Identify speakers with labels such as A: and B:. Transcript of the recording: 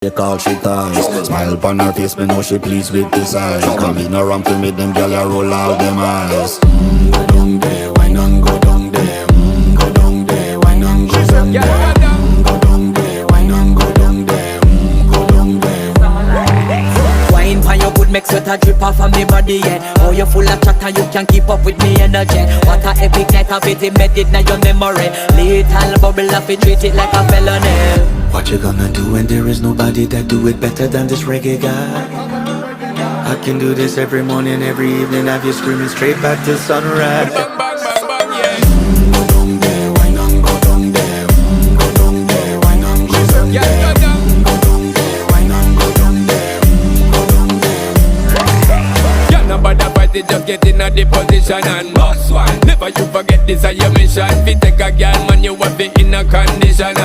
A: They call she ties. Smile upon her face, me know she pleased with this eyes. Come in around to meet them, girl, you roll out them eyes. Go down there, why not go down there? Go down there, why not go down there? Go down there, why not go down there? Go down there.
B: Wine pan your good, make sweat a drip off of me body, yeah. Oh, you full of chatter, you can keep up with me energy. What a epic night of it, embedded in your memory. Little bubble of it, treat it like a felony.
A: What you gonna do when there is nobody that do it better than this reggae guy? I can do this every morning, every evening, have you screaming straight back to sunrise.
C: Bang, bang, bang, bang, yeah.
A: Go down there, why not go down there? Go down there, why not go down there?
C: Yeah, go down.
A: Go down there, why not go down there? Go down there.
C: Yeah, nobody fight it, just get in a the position and boss one. Never you forget this is your mission. If you take a girl, man, you have it in a condition.